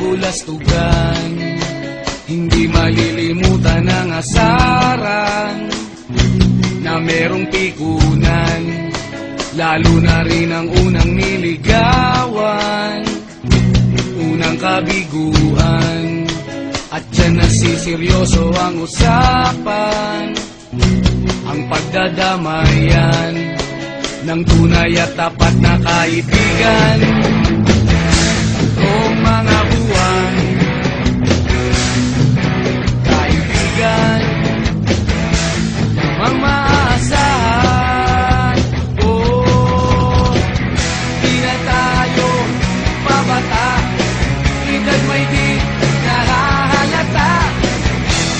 nakabulastugan. Hindi malilimutan ang asaran na merong pikunan, lalo na rin ang unang niligawan, unang kabiguan. At dyan nasiseryoso ang usapan, ang pagdadamayan ng tunay at tapat na kaibigan. Noong mga buwan, kaibigan namang maaasahan. Oh, di na tayo pabata, edad may di nahahalata.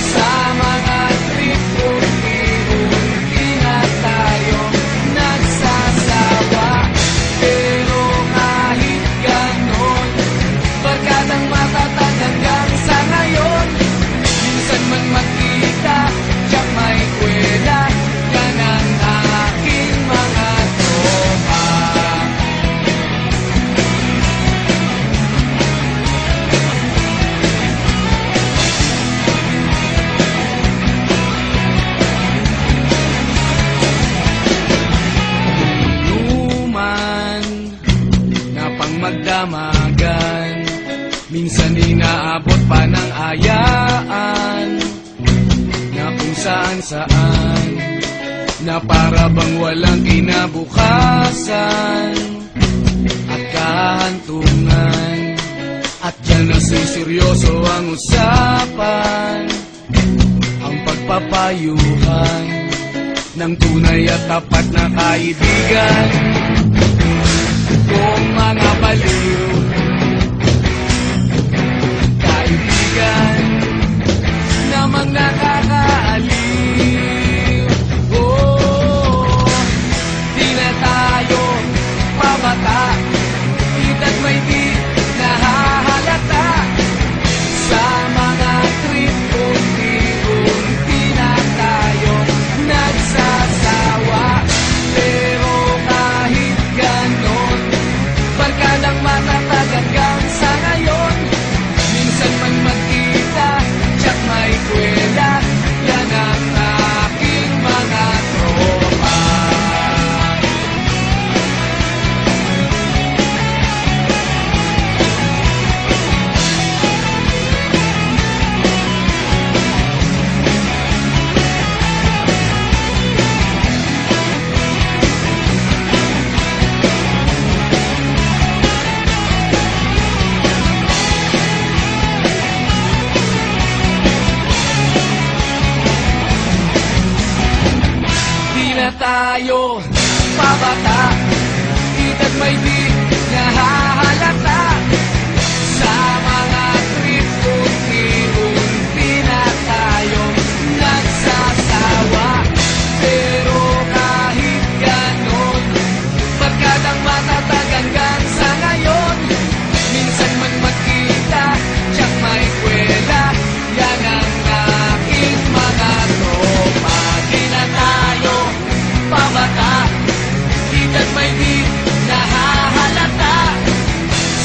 Sa mga trip unti-unti na tayo nagsasawa. Pero kahit ganon, barkadang matatag hanggang sa ngayon. Minsan man magkita, tiyak may kwela, yan ang aking mga tropa. Inuman na pang magdamagan, minsan inaabot pa ng ayaan, na kung saan-saan, na para bang walang kinabukasan at kahantungan. At dyan nasiseryoso ang usapan, ang pagpapayuhan ng tunay at tapat na kaibigan. Kung mga baliw, kaibigan namang nakakaaliw. Oh, di na tayo pabata, edad may di nahahalata. Sa mga trip unti-unti na tayo nagsasawa. Pero kahit ganon, barkadang matatag hanggang sa ngayon. Minsan man magkita, tiyak may kwela, yan ang aking mga tropa. Di na tayo pabata, edad may di nahahalata. Sa mga trip unti-unti na tayo nagsasawa. Pero kahit ganon, barkadang matatag hanggang sa ngayon. Minsan man magkita, tiyak may kwela, yan ang aking mga tropa. Di na tayo pabata, edad may di nahahalata.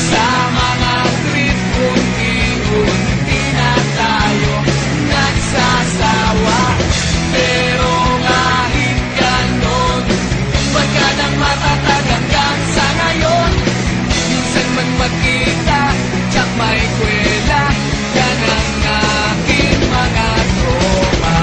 Sa mga trip unti-unti na tayo nagsasawa. Pero kahit ganon, barkadang matatag hanggang sa ngayon. Minsan man magkita, tiyak may kwela, yan ang aking mga tropa.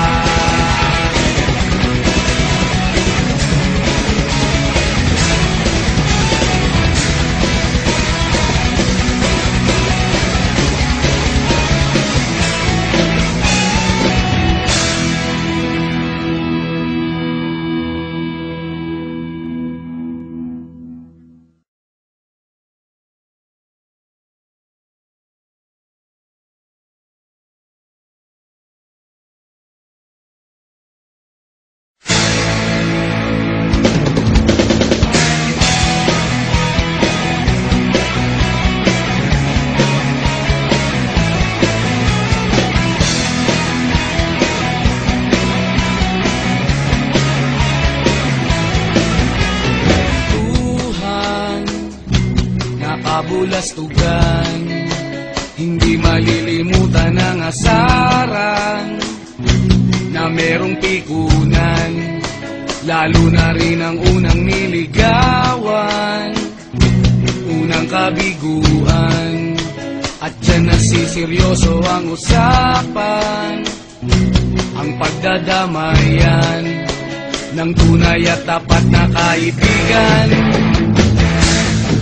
kabulastugan. Hindi di malilimutan ang asaran na merong pikunan, lalo na rin ang unang niligawan, unang kabiguan. At dyan nasiseryoso ang usapan, ang pagdadamayan ng tunay at tapat na kaibigan.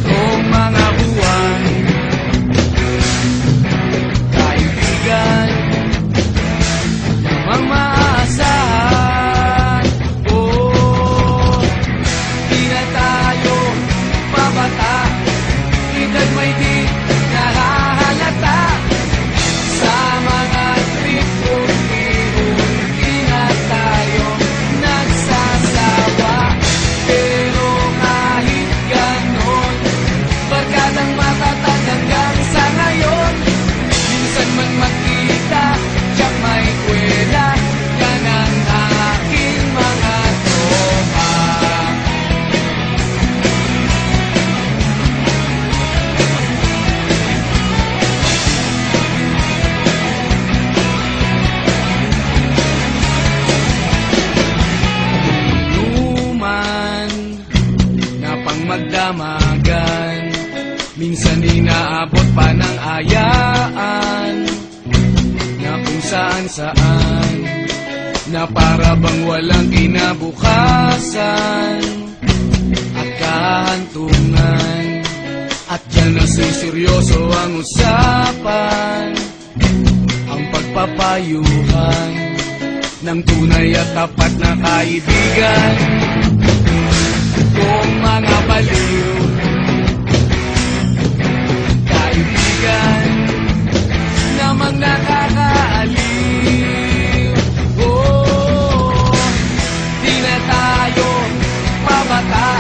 O mga buwan, kaibigan, namang maaasahan. Oh, di na tayo pabata, edad may di nahahalata. Sa mga trip-trip-trip, di na tayo nagsasawa. Pero kahit ganon, barkadang matatag hanggang sa ngayon. Minsan man magkita, tiyak may kwela, yan ang aking mga tropa. Inuman na pang magdamagan, minsan inaabot pa ng ayaan, na kung saan-saan, na para bang walang kinabukasan at kahantungan. At dyan nasiseryoso ang usapan, ang pagpapayuhan ng tunay at tapat na kaibigan. Kung mga baliw, kaibigan, namang nakakaaliw. Oh, di na tayo pabata,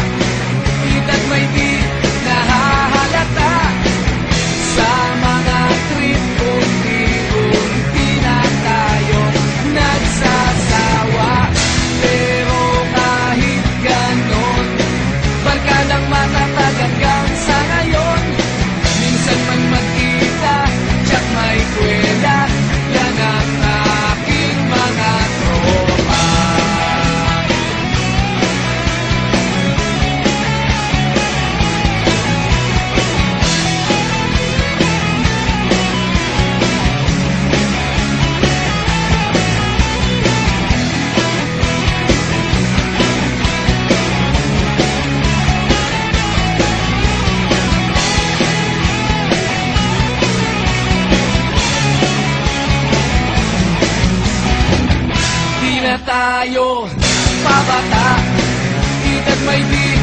edad may di nahahalata. Sa mga trip-trip-trip, di na tayo nagsasawa. Pero kahit ganon, barkadang matatag hanggang sa ngayon. Minsan man magkita, tiyak may kwela, yan ang aking mga tropa. Di na tayo pabata, edad may di